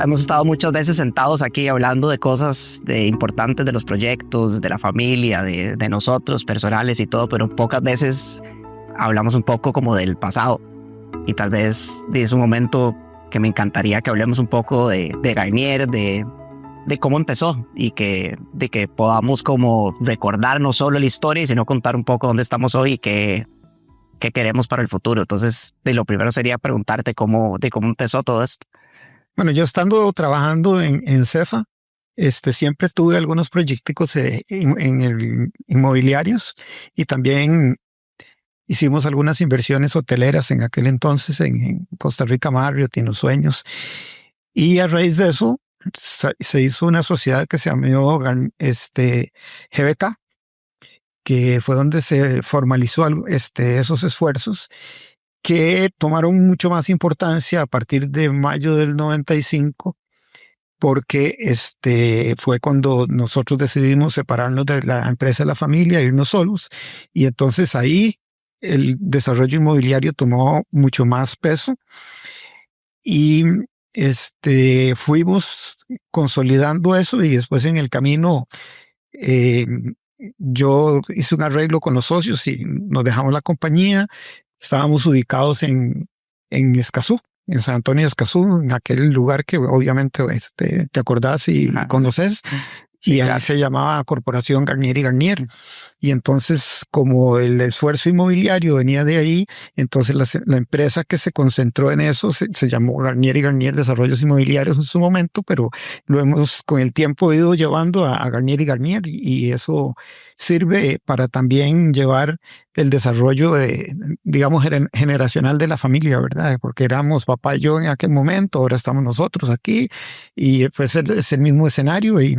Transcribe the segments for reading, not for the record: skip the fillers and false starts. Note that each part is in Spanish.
Hemos estado muchas veces sentados aquí hablando de cosas importantes de los proyectos, de la familia, de nosotros, personales y todo, pero pocas veces hablamos un poco como del pasado. Y tal vez es un momento que me encantaría que hablemos un poco de Garnier, de cómo empezó y de que podamos como recordar no solo la historia, sino contar un poco dónde estamos hoy y qué queremos para el futuro. Entonces, lo primero sería preguntarte cómo empezó todo esto. Bueno, yo estando trabajando en Cefa, siempre tuve algunos proyectos en el inmobiliarios y también hicimos algunas inversiones hoteleras en aquel entonces en Costa Rica Marriott y en Los Sueños. Y a raíz de eso se hizo una sociedad que se llamó GBK, que fue donde se formalizó esos esfuerzos que tomaron mucho más importancia a partir de mayo del 95, porque fue cuando nosotros decidimos separarnos de la empresa de la familia, irnos solos, y entonces ahí el desarrollo inmobiliario tomó mucho más peso y fuimos consolidando eso, y después en el camino eh, yo hice un arreglo con los socios y nos dejamos la compañía. Estábamos ubicados en Escazú, en San Antonio de Escazú, en aquel lugar que obviamente te acordás y conoces. Sí, Y ahí claro. se llamaba Corporación Garnier y Garnier. Y entonces, como el esfuerzo inmobiliario venía de ahí, entonces la empresa que se concentró en eso se llamó Garnier y Garnier Desarrollos Inmobiliarios en su momento, pero lo hemos con el tiempo ido llevando a Garnier y Garnier, y eso sirve para también llevar el desarrollo digamos, generacional de la familia, ¿verdad? Porque éramos papá y yo en aquel momento, ahora estamos nosotros aquí, y pues es el mismo escenario, y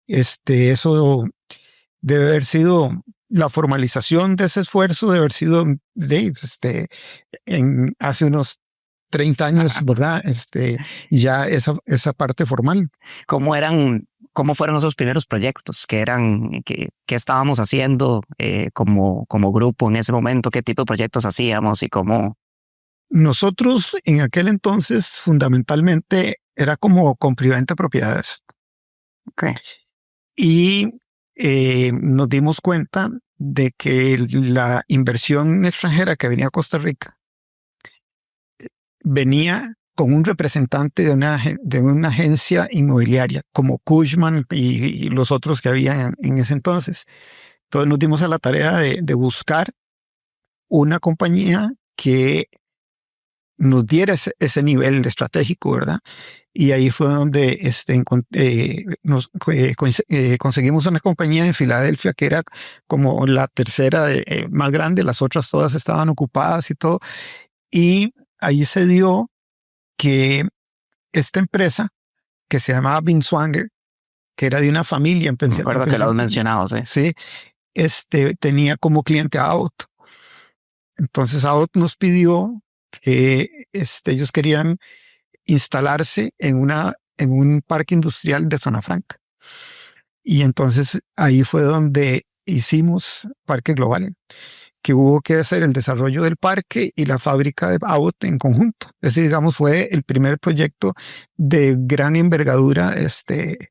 eso debe haber sido la formalización de ese esfuerzo, debe haber sido hace unos 30 años, ¿verdad? Ya esa parte formal. ¿Cómo fueron esos primeros proyectos? ¿Qué estábamos haciendo como grupo en ese momento? ¿Qué tipo de proyectos hacíamos y cómo? Nosotros en aquel entonces fundamentalmente era como compra-venta de propiedades. Okay. Y nos dimos cuenta de que la inversión extranjera que venía a Costa Rica venía con un representante de una agencia inmobiliaria como Cushman y los otros que había en ese entonces. Entonces nos dimos a la tarea de buscar una compañía que nos diera ese nivel estratégico, ¿verdad? Y ahí fue donde conseguimos una compañía en Filadelfia que era como la tercera más grande, las otras todas estaban ocupadas y todo. Y ahí se dio que esta empresa, que se llamaba Binswanger, que era de una familia en Me Pensilvania. acuerdo que lo has mencionado, sí. Sí, tenía como cliente a Abbott. Entonces Abbott nos pidió que ellos querían instalarse en un parque industrial de Zona Franca. Y entonces ahí fue donde hicimos Parque Global, que hubo que hacer el desarrollo del parque y la fábrica de Abbott en conjunto. Ese, digamos, fue el primer proyecto de gran envergadura que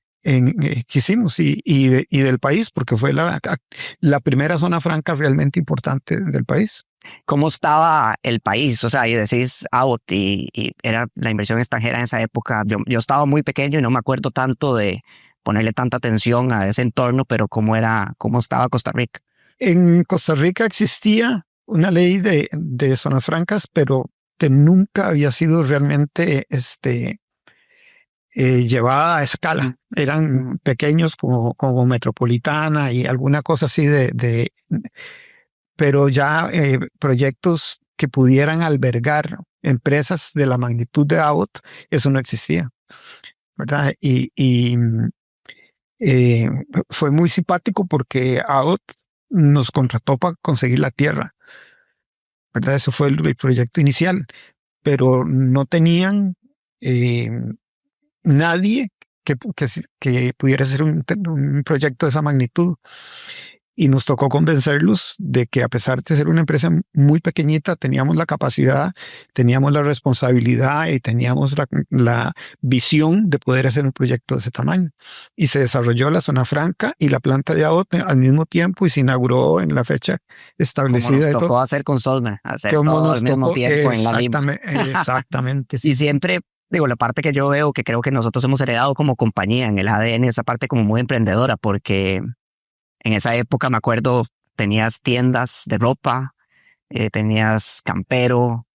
hicimos y del país, porque fue la primera zona franca realmente importante del país. ¿Cómo estaba el país? O sea, y decís Abbott y era la inversión extranjera en esa época. Yo estaba muy pequeño y no me acuerdo tanto de ponerle tanta atención a ese entorno, pero cómo estaba Costa Rica. En Costa Rica existía una ley de zonas francas, pero que nunca había sido realmente llevada a escala. Eran pequeños como Metropolitana y alguna cosa así pero ya proyectos que pudieran albergar empresas de la magnitud de Abbott, eso no existía, ¿verdad? Eh, fue muy simpático porque Abbott nos contrató para conseguir la tierra, ¿verdad? Eso fue el proyecto inicial, pero no tenían eh, nadie que pudiera hacer un proyecto de esa magnitud. y nos tocó convencerlos de que a pesar de ser una empresa muy pequeñita, teníamos la capacidad, teníamos la responsabilidad y teníamos la visión de poder hacer un proyecto de ese tamaño. Y se desarrolló la zona franca y la planta de Abbott al mismo tiempo y se inauguró en la fecha establecida. Como nos tocó hacer con Solmer, hacer como todo nos al mismo tocó, tiempo en la misma. exactamente. Sí. Y siempre, digo, la parte que yo veo que creo que nosotros hemos heredado como compañía en el ADN, esa parte como muy emprendedora, porque en esa época me acuerdo, tenías tiendas de ropa, tenías Campero,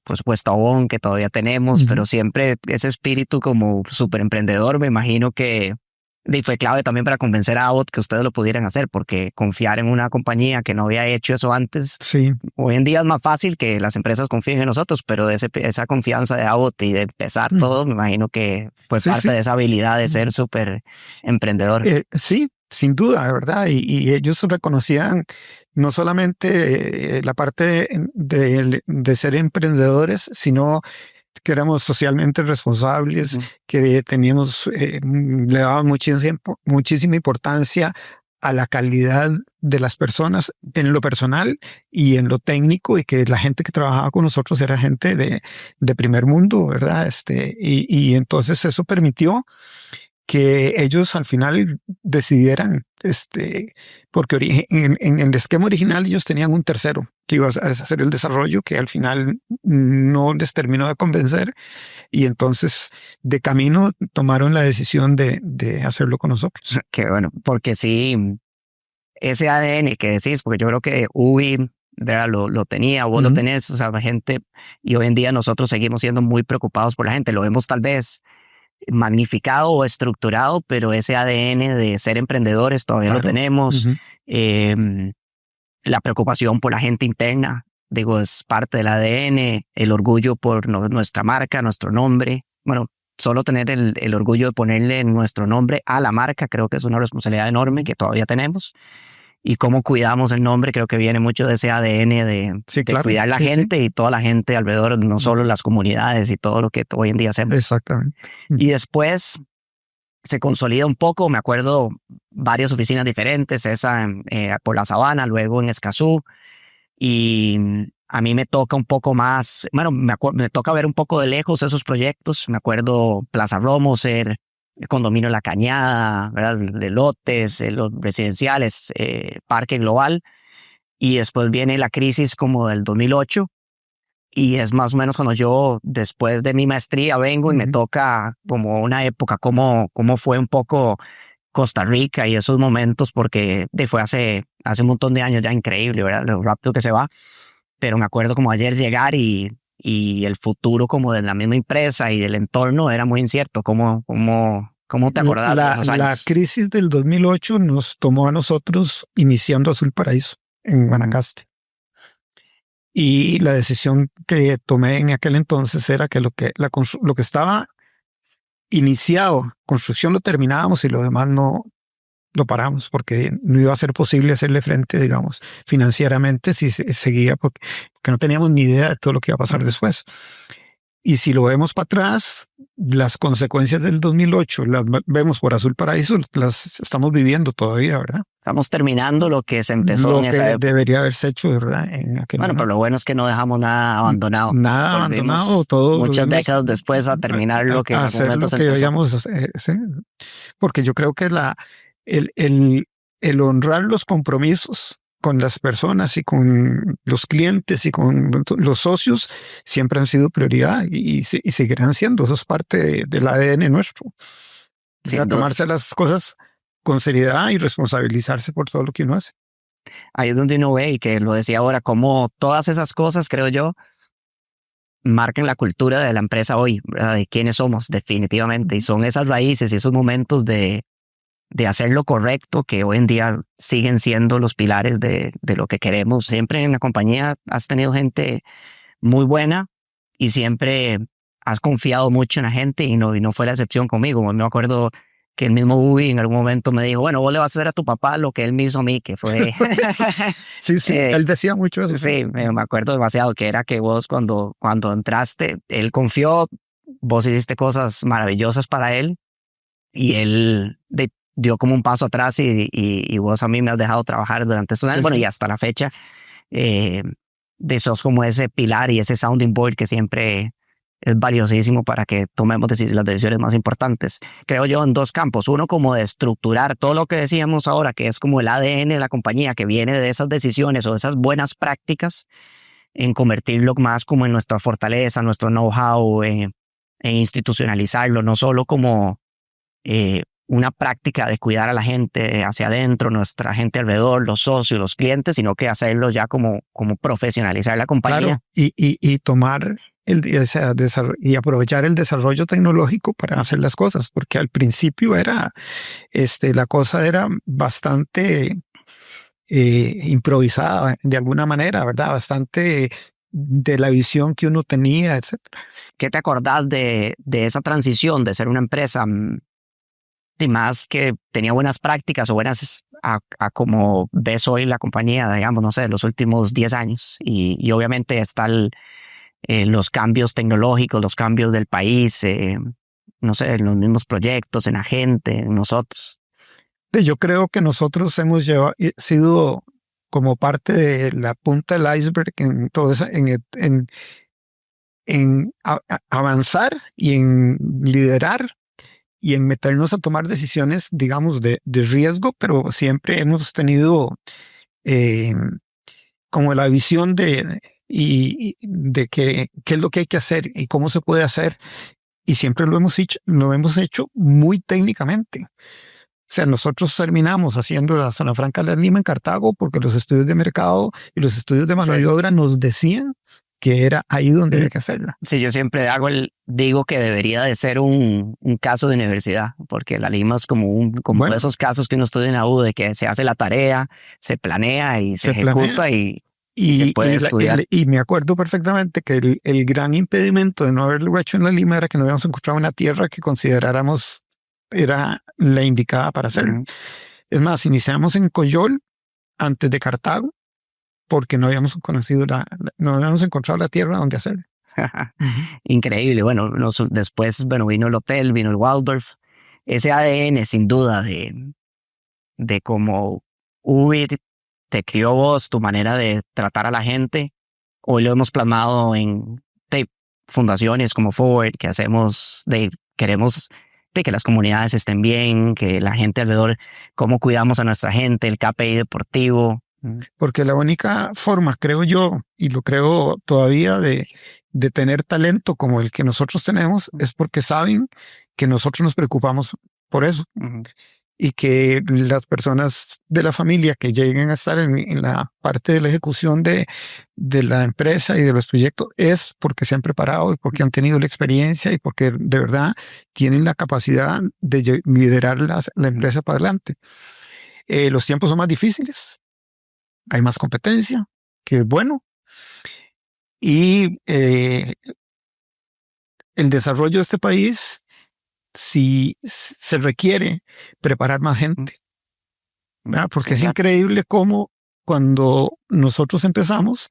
por supuesto Avon, que todavía tenemos, pero siempre ese espíritu como súper emprendedor, me imagino que fue clave también para convencer a Abbott que ustedes lo pudieran hacer, porque confiar en una compañía que no había hecho eso antes, sí. Hoy en día es más fácil que las empresas confíen en nosotros, pero de esa confianza de Abbott y de empezar todo, me imagino que fue parte de esa habilidad de ser súper emprendedor. Sí, sin duda, ¿verdad? Y ellos reconocían no solamente la parte de ser emprendedores, sino que éramos socialmente responsables, que teníamos, le daban muchísima importancia a la calidad de las personas en lo personal y en lo técnico, y que la gente que trabajaba con nosotros era gente de primer mundo, ¿verdad? Y entonces eso permitió que ellos al final decidieran, porque en el esquema original ellos tenían un tercero que iba a hacer el desarrollo, que al final no les terminó de convencer, y entonces de camino tomaron la decisión de hacerlo con nosotros. Qué bueno, porque sí, ese ADN que decís, porque yo creo que UBI, ¿verdad? Lo tenía, vos lo tenés, o sea, gente, y hoy en día nosotros seguimos siendo muy preocupados por la gente, lo vemos tal vez magnificado o estructurado, pero ese ADN de ser emprendedores todavía lo tenemos. La preocupación por la gente interna, digo, es parte del ADN, el orgullo por nuestra marca, nuestro nombre. Bueno, solo tener el orgullo de ponerle nuestro nombre a la marca, creo que es una responsabilidad enorme que todavía tenemos. Y cómo cuidamos el nombre, creo que viene mucho de ese ADN de cuidar la gente y toda la gente alrededor, no solo las comunidades y todo lo que hoy en día hacemos. Exactamente. Y después se consolida un poco, me acuerdo varias oficinas diferentes, esa por la Sabana, luego en Escazú, y a mí me toca un poco más, bueno, me toca ver un poco de lejos esos proyectos, me acuerdo Plaza Romoser, el condominio La Cañada, ¿verdad? De lotes, los residenciales, Parque Global, y después viene la crisis como del 2008, y es más o menos cuando yo después de mi maestría vengo y me toca como una época, cómo fue un poco Costa Rica y esos momentos, porque fue hace un montón de años ya, increíble, ¿verdad? Lo rápido que se va, pero me acuerdo como ayer llegar y el futuro como de la misma empresa y del entorno era muy incierto. ¿Cómo te acordás de esos años? La crisis del 2008 nos tomó a nosotros iniciando Azul Paraíso en Guanacaste. Y la decisión que tomé en aquel entonces era que lo que estaba iniciado, construcción lo terminábamos y lo demás no lo paramos, porque no iba a ser posible hacerle frente, digamos, financieramente si seguía, porque no teníamos ni idea de todo lo que iba a pasar después. Y si lo vemos para atrás, las consecuencias del 2008 las vemos por Azul Paraíso, las estamos viviendo todavía, ¿verdad? Estamos terminando lo que se empezó en esa época. Debería haberse hecho, ¿verdad? Bueno, pero lo bueno es que no dejamos nada abandonado. Nada abandonado, todo. Muchas décadas después a terminar lo que en algún momento se empezó. Sí, porque yo creo que el honrar los compromisos con las personas y con los clientes y con los socios siempre han sido prioridad y seguirán siendo. Eso es parte del ADN nuestro. Tomarse las cosas con seriedad y responsabilizarse por todo lo que uno hace. Ahí es donde uno ve, y que lo decía ahora, como todas esas cosas, creo yo, marcan la cultura de la empresa hoy, ¿verdad? De quiénes somos, definitivamente. Y son esas raíces y esos momentos de hacer lo correcto que hoy en día siguen siendo los pilares de lo que queremos. Siempre en la compañía has tenido gente muy buena y siempre has confiado mucho en la gente y no fue la excepción conmigo. Me acuerdo que el mismo Ubi en algún momento me dijo, bueno, vos le vas a hacer a tu papá lo que él me hizo a mí, que fue... sí, él decía mucho eso. Sí, me acuerdo demasiado, que era que vos cuando entraste, él confió, vos hiciste cosas maravillosas para él y él dio como un paso atrás y vos a mí me has dejado trabajar durante estos años, Sí, bueno, sí. y hasta la fecha, sos como ese pilar y ese sounding board que siempre es valiosísimo para que tomemos las decisiones más importantes. Creo yo en dos campos. Uno, como de estructurar todo lo que decíamos ahora, que es como el ADN de la compañía, que viene de esas decisiones o de esas buenas prácticas, en convertirlo más como en nuestra fortaleza, nuestro know-how, en institucionalizarlo, no solo como una práctica de cuidar a la gente hacia adentro, nuestra gente alrededor, los socios, los clientes, sino que hacerlo ya como profesionalizar la compañía. Claro, y tomar y aprovechar el desarrollo tecnológico para hacer las cosas, porque al principio la cosa era bastante improvisada de alguna manera, ¿verdad? Bastante de la visión que uno tenía, etc. ¿Qué te acordás de esa transición de ser una empresa y más que tenía buenas prácticas o buenas a como ves hoy la compañía, digamos, no sé, los últimos 10 años? Y obviamente están los cambios tecnológicos, los cambios del país, no sé, en los mismos proyectos, en la gente, en nosotros. Yo creo que nosotros hemos sido como parte de la punta del iceberg en todo eso, en avanzar y en liderar y en meternos a tomar decisiones, digamos, de riesgo, pero siempre hemos tenido como la visión de qué es lo que hay que hacer y cómo se puede hacer, y siempre lo hemos hecho muy técnicamente. O sea, nosotros terminamos haciendo la Zona Franca de la Lima en Cartago porque los estudios de mercado y los estudios de mano de obra nos decían que era ahí donde había que hacerla. Sí, yo siempre digo que debería de ser un caso de universidad, porque la Lima es como bueno, de esos casos que uno estudia en la U, de que se hace la tarea, se planea y se ejecuta y se puede estudiar. Y me acuerdo perfectamente que el gran impedimento de no haberlo hecho en la Lima era que no habíamos encontrado una tierra que consideráramos era la indicada para hacerlo. Es más, iniciamos en Coyol antes de Cartago porque no habíamos encontrado la tierra donde hacerlo. Increíble. Bueno, después vino el hotel, vino el Waldorf. Ese ADN, sin duda, de cómo Ubi te crió vos, tu manera de tratar a la gente. Hoy lo hemos plasmado en fundaciones como Forward, que queremos que las comunidades estén bien, que la gente alrededor, cómo cuidamos a nuestra gente, el KPI deportivo. Porque la única forma, creo yo, y lo creo todavía, de tener talento como el que nosotros tenemos es porque saben que nosotros nos preocupamos por eso. Y que las personas de la familia que lleguen a estar en la parte de la ejecución de la empresa y de los proyectos es porque se han preparado y porque han tenido la experiencia y porque de verdad tienen la capacidad de liderar la empresa para adelante. Los tiempos son más difíciles, hay más competencia, que es bueno, y el desarrollo de este país si se requiere preparar más gente, ¿verdad? Porque es increíble cómo cuando nosotros empezamos,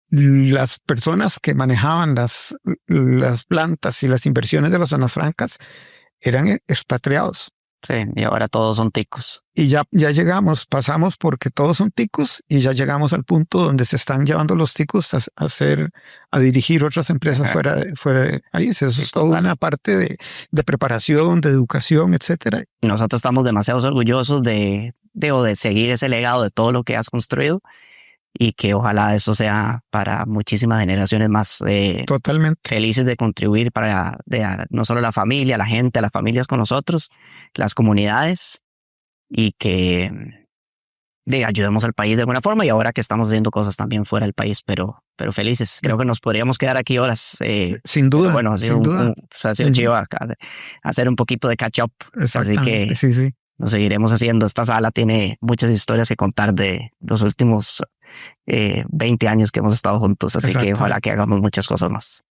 las personas que manejaban las plantas y las inversiones de las zonas francas eran expatriados. Sí, y ahora todos son ticos. Y ya pasamos porque todos son ticos y ya llegamos al punto donde se están llevando los ticos a dirigir otras empresas fuera de ahí. Eso es toda una parte de preparación, de educación, etcétera. Nosotros estamos demasiado orgullosos de seguir ese legado de todo lo que has construido y que ojalá eso sea para muchísimas generaciones más totalmente felices de contribuir para no solo la familia, la gente, las familias con nosotros, las comunidades, y que ayudemos al país de alguna forma, y ahora que estamos haciendo cosas también fuera del país, pero felices. Creo que nos podríamos quedar aquí horas. Sin duda. Bueno, ha sido chido hacer un poquito de catch up. Así que sí. Lo seguiremos haciendo. Esta sala tiene muchas historias que contar de los últimos 20 años que hemos estado juntos, así que ojalá que hagamos muchas cosas más.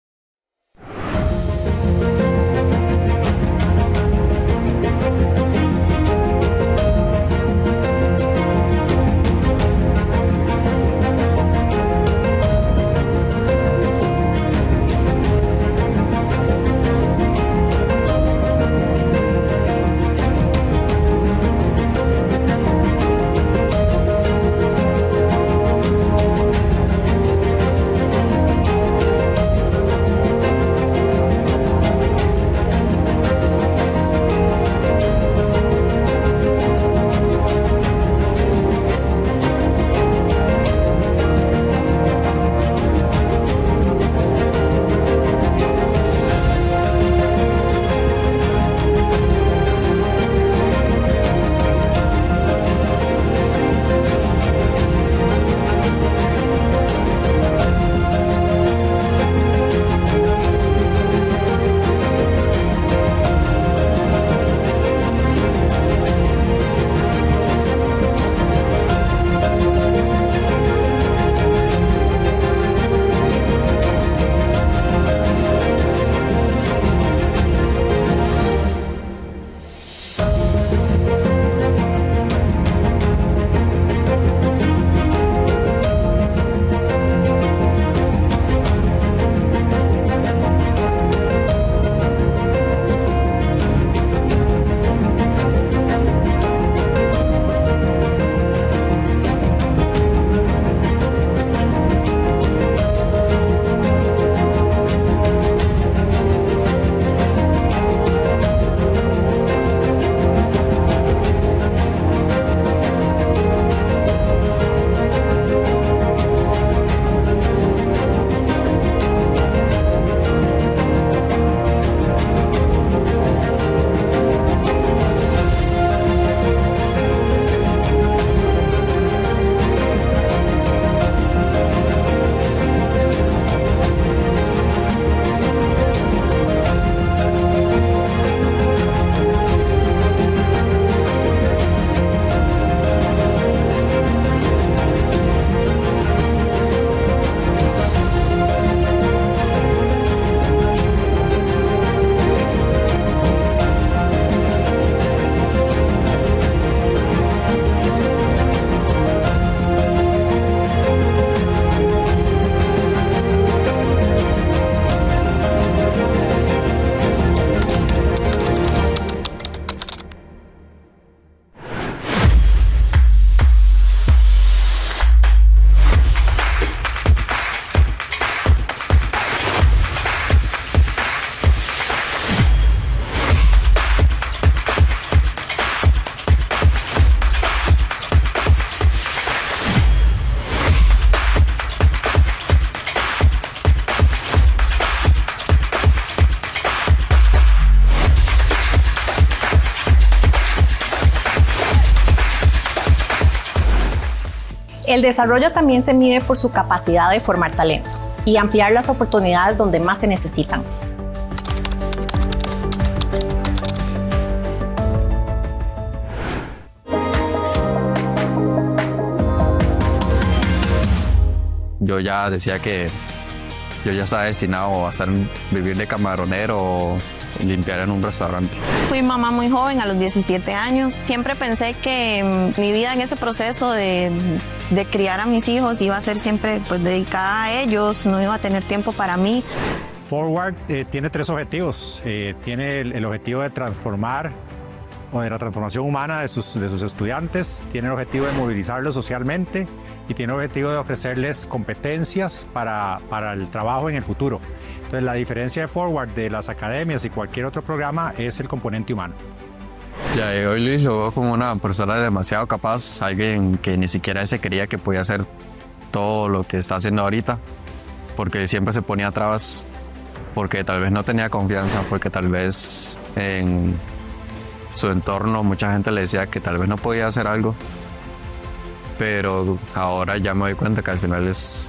El desarrollo también se mide por su capacidad de formar talento y ampliar las oportunidades donde más se necesitan. Yo ya decía que yo ya estaba destinado a vivir de camaronero o limpiar en un restaurante. Fui mamá muy joven, a los 17 años. Siempre pensé que mi vida en ese proceso de criar a mis hijos iba a ser siempre pues, dedicada a ellos, no iba a tener tiempo para mí. Forward tiene 3 objetivos. Tiene el objetivo de transformar o de la transformación humana de sus estudiantes, tiene el objetivo de movilizarlos socialmente y tiene el objetivo de ofrecerles competencias para el trabajo en el futuro. Entonces, la diferencia de Forward de las academias y cualquier otro programa es el componente humano. Ya, hoy Luis lo veo como una persona demasiado capaz, alguien que ni siquiera se creía que podía hacer todo lo que está haciendo ahorita, porque siempre se ponía trabas, porque tal vez no tenía confianza, porque tal vez en su entorno mucha gente le decía que tal vez no podía hacer algo, pero ahora ya me doy cuenta que al final es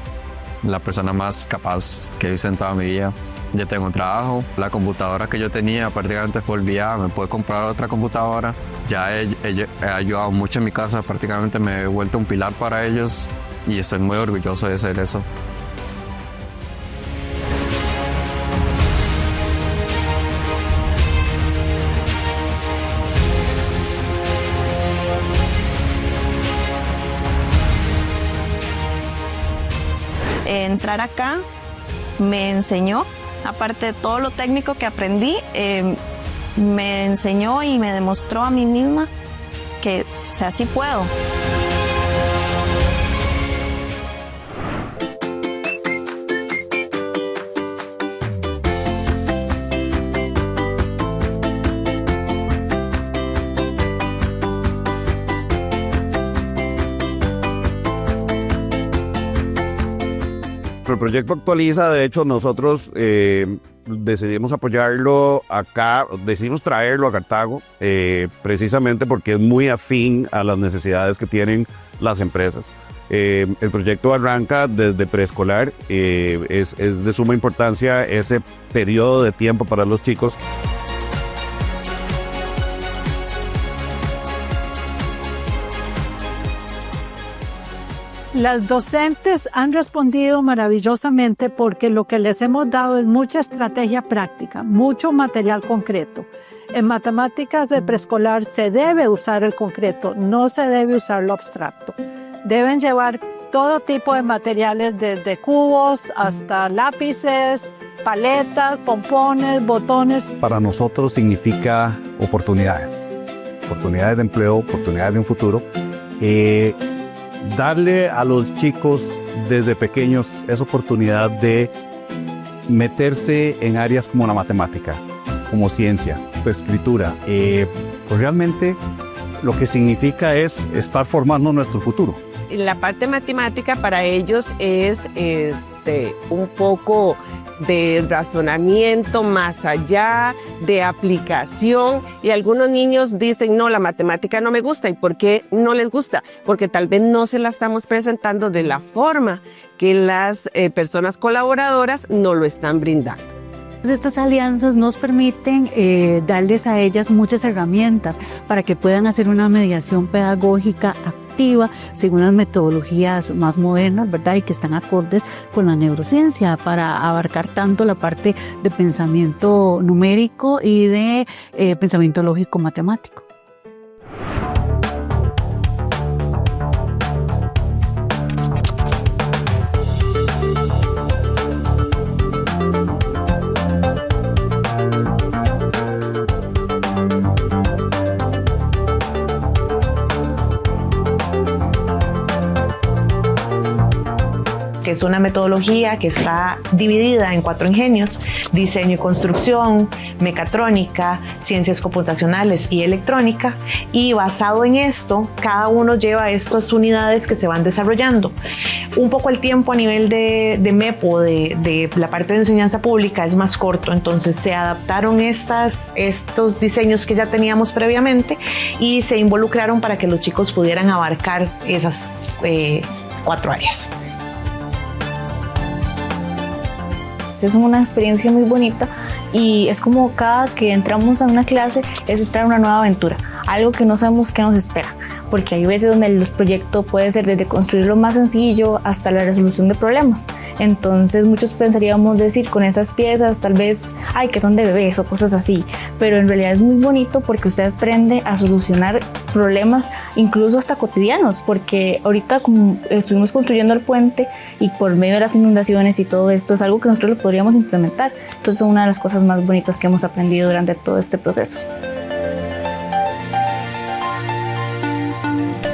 la persona más capaz que he visto en toda mi vida. Ya tengo un trabajo, la computadora que yo tenía prácticamente fue olvidada, me pude comprar otra computadora, ya he ayudado mucho en mi casa, prácticamente me he vuelto un pilar para ellos y estoy muy orgulloso de ser eso. Entrar acá me enseñó, aparte de todo lo técnico que aprendí, me enseñó y me demostró a mí misma que, o sea, sí puedo. El proyecto Actualiza, de hecho, nosotros decidimos apoyarlo acá, decidimos traerlo a Cartago, precisamente porque es muy afín a las necesidades que tienen las empresas. El proyecto arranca desde preescolar, es de suma importancia ese periodo de tiempo para los chicos. Las docentes han respondido maravillosamente porque lo que les hemos dado es mucha estrategia práctica, mucho material concreto. En matemáticas de preescolar se debe usar el concreto, no se debe usar lo abstracto. Deben llevar todo tipo de materiales, desde cubos hasta lápices, paletas, pompones, botones. Para nosotros significa oportunidades de empleo, oportunidades de un futuro. Darle a los chicos desde pequeños esa oportunidad de meterse en áreas como la matemática, como ciencia, escritura, pues realmente lo que significa es estar formando nuestro futuro. La parte matemática para ellos es un poco de razonamiento más allá, de aplicación, y algunos niños dicen, no, la matemática no me gusta. ¿Y por qué no les gusta? Porque tal vez no se la estamos presentando de la forma que las personas colaboradoras nos lo están brindando. Estas alianzas nos permiten darles a ellas muchas herramientas para que puedan hacer una mediación pedagógica activa según las metodologías más modernas, ¿verdad? Y que están acordes con la neurociencia para abarcar tanto la parte de pensamiento numérico y de pensamiento lógico matemático. Que es una metodología que está dividida en 4 ingenios: diseño y construcción, mecatrónica, ciencias computacionales y electrónica. Y basado en esto, cada uno lleva estas unidades que se van desarrollando. Un poco el tiempo a nivel de MEPO, de la parte de enseñanza pública, es más corto, entonces se adaptaron estos diseños que ya teníamos previamente y se involucraron para que los chicos pudieran abarcar esas 4 áreas. Es una experiencia muy bonita y es como cada que entramos a una clase es entrar a una nueva aventura, algo que no sabemos qué nos espera, porque hay veces donde los proyectos pueden ser desde construir lo más sencillo hasta la resolución de problemas. Entonces muchos pensaríamos decir con esas piezas tal vez, ay, que son de bebés o cosas así, pero en realidad es muy bonito porque usted aprende a solucionar problemas incluso hasta cotidianos, porque ahorita como estuvimos construyendo el puente y por medio de las inundaciones y todo esto es algo que nosotros lo podríamos implementar. Entonces es una de las cosas más bonitas que hemos aprendido durante todo este proceso.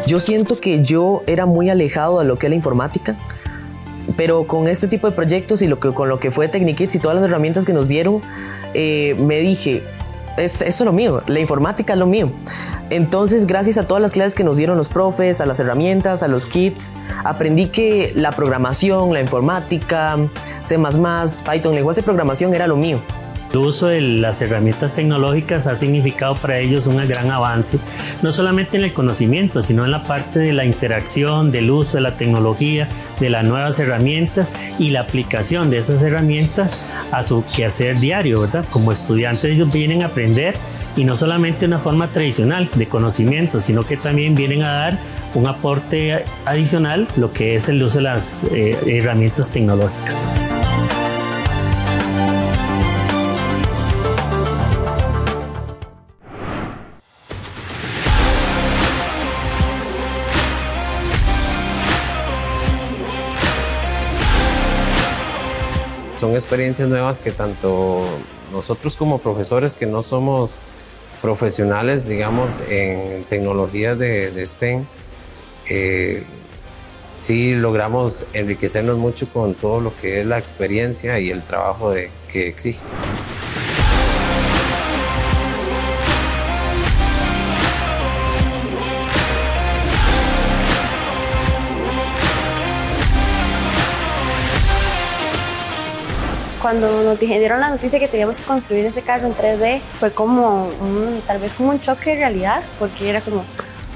Yo siento que yo era muy alejado de lo que es la informática, pero con este tipo de proyectos y con lo que fue Technikids y todas las herramientas que nos dieron, me dije, eso es lo mío, la informática es lo mío. Entonces, gracias a todas las clases que nos dieron los profes, a las herramientas, a los kits, aprendí que la programación, la informática, C++, Python, lenguaje de programación era lo mío. El uso de las herramientas tecnológicas ha significado para ellos un gran avance, no solamente en el conocimiento, sino en la parte de la interacción, del uso de la tecnología, de las nuevas herramientas y la aplicación de esas herramientas a su quehacer diario, ¿verdad? Como estudiantes ellos vienen a aprender y no solamente de una forma tradicional de conocimiento, sino que también vienen a dar un aporte adicional, lo que es el uso de las herramientas tecnológicas. Son experiencias nuevas que tanto nosotros como profesores que no somos profesionales, digamos, en tecnologías de STEM, sí logramos enriquecernos mucho con todo lo que es la experiencia y el trabajo que exige. Cuando nos dieron la noticia que teníamos que construir ese carro en 3D, fue como tal vez como un choque de realidad, porque era como,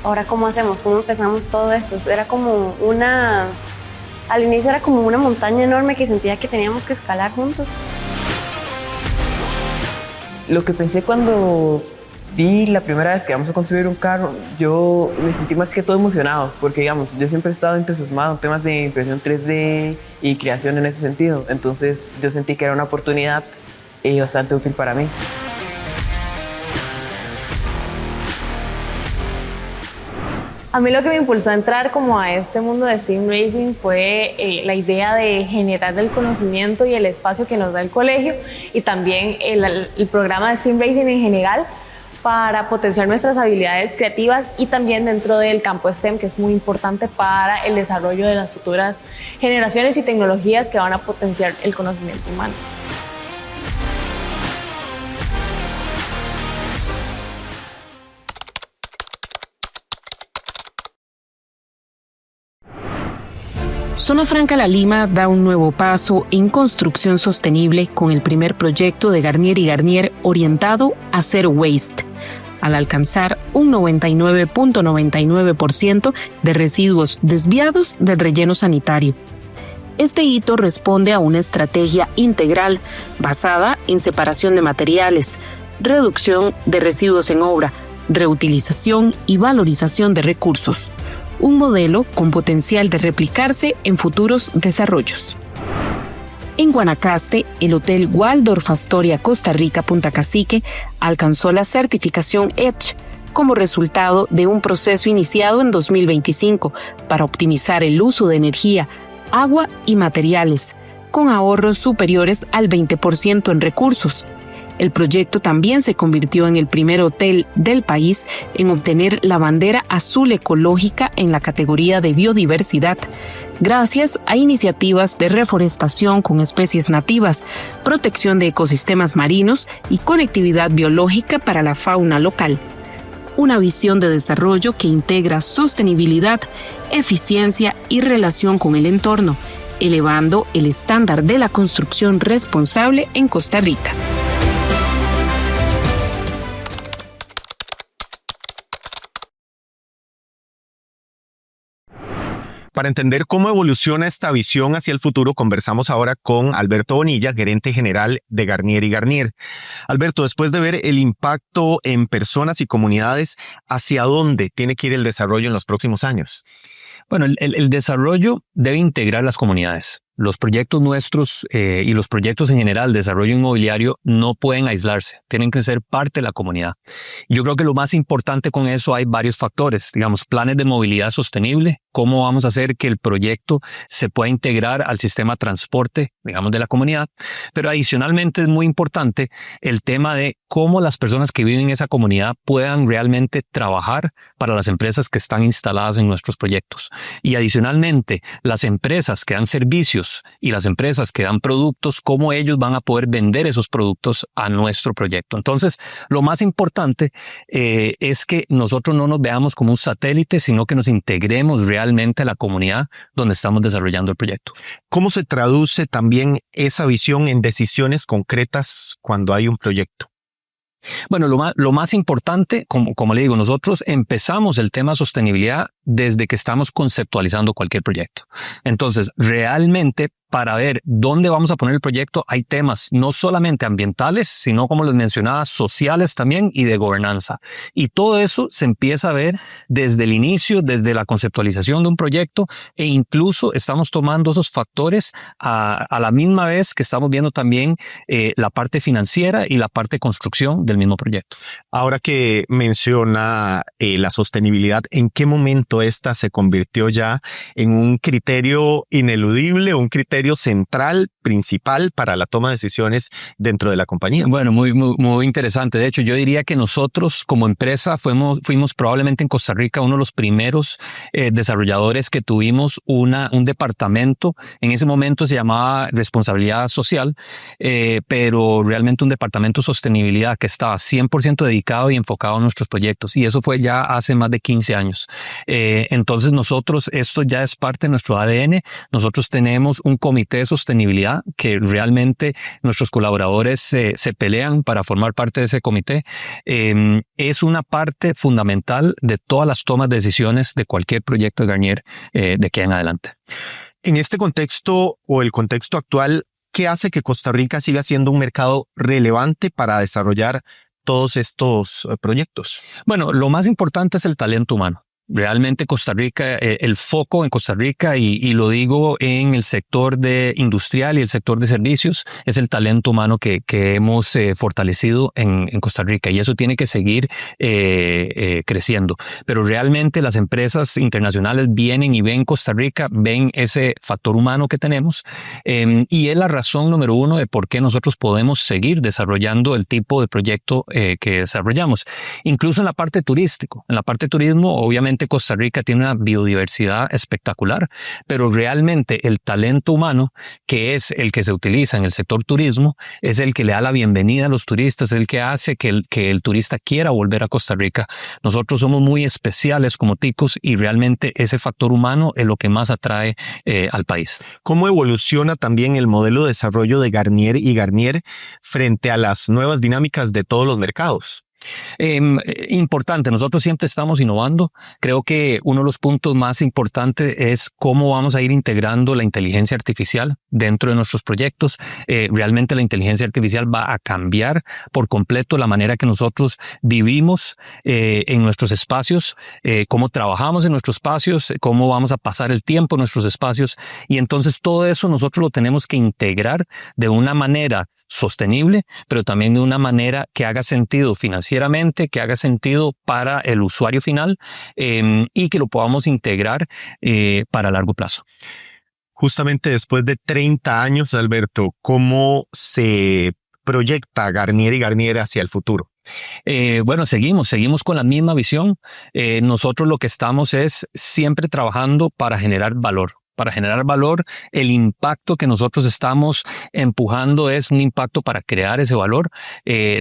ahora ¿cómo hacemos? ¿Cómo empezamos todo esto? Era como al inicio era como una montaña enorme que sentía que teníamos que escalar juntos. Lo que pensé cuando vi la primera vez que vamos a construir un carro, yo me sentí más que todo emocionado, porque digamos, yo siempre he estado entusiasmado en temas de impresión 3D y creación en ese sentido, entonces yo sentí que era una oportunidad bastante útil para mí. A mí lo que me impulsó a entrar como a este mundo de Sim Racing fue la idea de generar el conocimiento y el espacio que nos da el colegio y también el programa de Sim Racing en general, para potenciar nuestras habilidades creativas y también dentro del campo STEM, que es muy importante para el desarrollo de las futuras generaciones y tecnologías que van a potenciar el conocimiento humano. Zona Franca La Lima da un nuevo paso en construcción sostenible con el primer proyecto de Garnier y Garnier orientado a Zero Waste, al alcanzar un 99.99% de residuos desviados del relleno sanitario. Este hito responde a una estrategia integral basada en separación de materiales, reducción de residuos en obra, reutilización y valorización de recursos. Un modelo con potencial de replicarse en futuros desarrollos. En Guanacaste, el Hotel Waldorf Astoria Costa Rica Punta Cacique alcanzó la certificación EDGE como resultado de un proceso iniciado en 2025 para optimizar el uso de energía, agua y materiales, con ahorros superiores al 20% en recursos. El proyecto también se convirtió en el primer hotel del país en obtener la bandera azul ecológica en la categoría de biodiversidad, gracias a iniciativas de reforestación con especies nativas, protección de ecosistemas marinos y conectividad biológica para la fauna local. Una visión de desarrollo que integra sostenibilidad, eficiencia y relación con el entorno, elevando el estándar de la construcción responsable en Costa Rica. Para entender cómo evoluciona esta visión hacia el futuro, conversamos ahora con Alberto Bonilla, gerente general de Garnier y Garnier. Alberto, después de ver el impacto en personas y comunidades, ¿hacia dónde tiene que ir el desarrollo en los próximos años? Bueno, el desarrollo debe integrar las comunidades. Los proyectos nuestros y los proyectos en general de desarrollo inmobiliario no pueden aislarse, tienen que ser parte de la comunidad. Yo creo que lo más importante con eso hay varios factores, digamos, planes de movilidad sostenible, cómo vamos a hacer que el proyecto se pueda integrar al sistema de transporte, digamos, de la comunidad, pero adicionalmente es muy importante el tema de cómo las personas que viven en esa comunidad puedan realmente trabajar para las empresas que están instaladas en nuestros proyectos. Y adicionalmente, las empresas que dan servicios y las empresas que dan productos, cómo ellos van a poder vender esos productos a nuestro proyecto. Entonces, lo más importante es que nosotros no nos veamos como un satélite, sino que nos integremos realmente a la comunidad donde estamos desarrollando el proyecto. ¿Cómo se traduce también esa visión en decisiones concretas cuando hay un proyecto? Bueno, lo más importante, como le digo, nosotros empezamos el tema sostenibilidad desde que estamos conceptualizando cualquier proyecto. Entonces, realmente, para ver dónde vamos a poner el proyecto, hay temas no solamente ambientales, sino, como les mencionaba, sociales también y de gobernanza. Y todo eso se empieza a ver desde el inicio, desde la conceptualización de un proyecto, e incluso estamos tomando esos factores a la misma vez que estamos viendo también la parte financiera y la parte de construcción del mismo proyecto. Ahora que menciona la sostenibilidad, ¿en qué momento esta se convirtió ya en un criterio ineludible, un criterio central, principal para la toma de decisiones dentro de la compañía? Bueno, muy interesante. De hecho, yo diría que nosotros como empresa fuimos probablemente en Costa Rica uno de los primeros desarrolladores que tuvimos un departamento. En ese momento se llamaba responsabilidad social, pero realmente un departamento de sostenibilidad que estaba 100% dedicado y enfocado a nuestros proyectos. Y eso fue ya hace más de 15 años. Entonces nosotros, esto ya es parte de nuestro ADN. Nosotros tenemos un comité de sostenibilidad que realmente nuestros colaboradores se pelean para formar parte de ese comité. Es una parte fundamental de todas las tomas de decisiones de cualquier proyecto de Garnier de aquí en adelante. En este contexto o el contexto actual, ¿qué hace que Costa Rica siga siendo un mercado relevante para desarrollar todos estos proyectos? Bueno, lo más importante es el talento humano. Realmente Costa Rica, el foco en Costa Rica, y lo digo en el sector de industrial y el sector de servicios, es el talento humano que hemos fortalecido en Costa Rica, y eso tiene que seguir creciendo. Pero realmente las empresas internacionales vienen y ven Costa Rica, ven ese factor humano que tenemos, y es la razón número uno de por qué nosotros podemos seguir desarrollando el tipo de proyecto que desarrollamos. Incluso en la parte turístico, en la parte turismo, obviamente Costa Rica tiene una biodiversidad espectacular, pero realmente el talento humano, que es el que se utiliza en el sector turismo, es el que le da la bienvenida a los turistas, es el que hace que el turista quiera volver a Costa Rica. Nosotros somos muy especiales como ticos y realmente ese factor humano es lo que más atrae al país. ¿Cómo evoluciona también el modelo de desarrollo de Garnier y Garnier frente a las nuevas dinámicas de todos los mercados? Importante, nosotros siempre estamos innovando. Creo que uno de los puntos más importantes es cómo vamos a ir integrando la inteligencia artificial dentro de nuestros proyectos. Realmente la inteligencia artificial va a cambiar por completo la manera que nosotros vivimos en nuestros espacios, cómo trabajamos en nuestros espacios, cómo vamos a pasar el tiempo en nuestros espacios, y entonces todo eso nosotros lo tenemos que integrar de una manera sostenible, pero también de una manera que haga sentido financieramente, que haga sentido para el usuario final, y que lo podamos integrar para largo plazo. Justamente después de 30 años, Alberto, ¿cómo se proyecta Garnier y Garnier hacia el futuro? Bueno, seguimos con la misma visión. Nosotros lo que estamos es siempre trabajando para generar valor. para generar valor. El impacto que nosotros estamos empujando es un impacto para crear ese valor.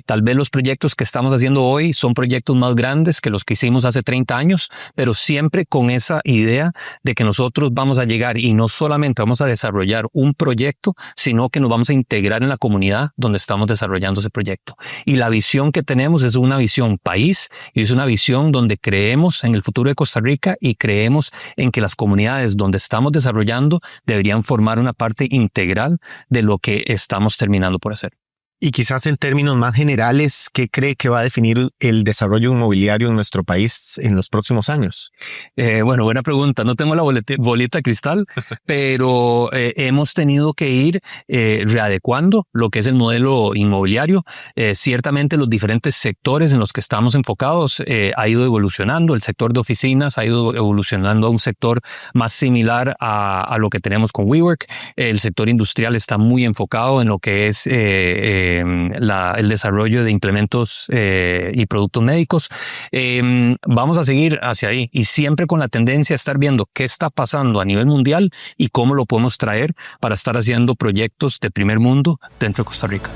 Tal vez los proyectos que estamos haciendo hoy son proyectos más grandes que los que hicimos hace 30 años, pero siempre con esa idea de que nosotros vamos a llegar y no solamente vamos a desarrollar un proyecto, sino que nos vamos a integrar en la comunidad donde estamos desarrollando ese proyecto. Y la visión que tenemos es una visión país y es una visión donde creemos en el futuro de Costa Rica y creemos en que las comunidades donde estamos desarrollando deberían formar una parte integral de lo que estamos terminando por hacer. Y quizás en términos más generales, ¿qué cree que va a definir el desarrollo inmobiliario en nuestro país en los próximos años? Bueno, buena pregunta. No tengo la bolita de cristal, pero hemos tenido que ir readecuando lo que es el modelo inmobiliario. Ciertamente los diferentes sectores en los que estamos enfocados ha ido evolucionando. El sector de oficinas ha ido evolucionando a un sector más similar a lo que tenemos con WeWork. El sector industrial está muy enfocado en lo que es el desarrollo de implementos y productos médicos. Vamos a seguir hacia ahí y siempre con la tendencia a estar viendo qué está pasando a nivel mundial y cómo lo podemos traer para estar haciendo proyectos de primer mundo dentro de Costa Rica.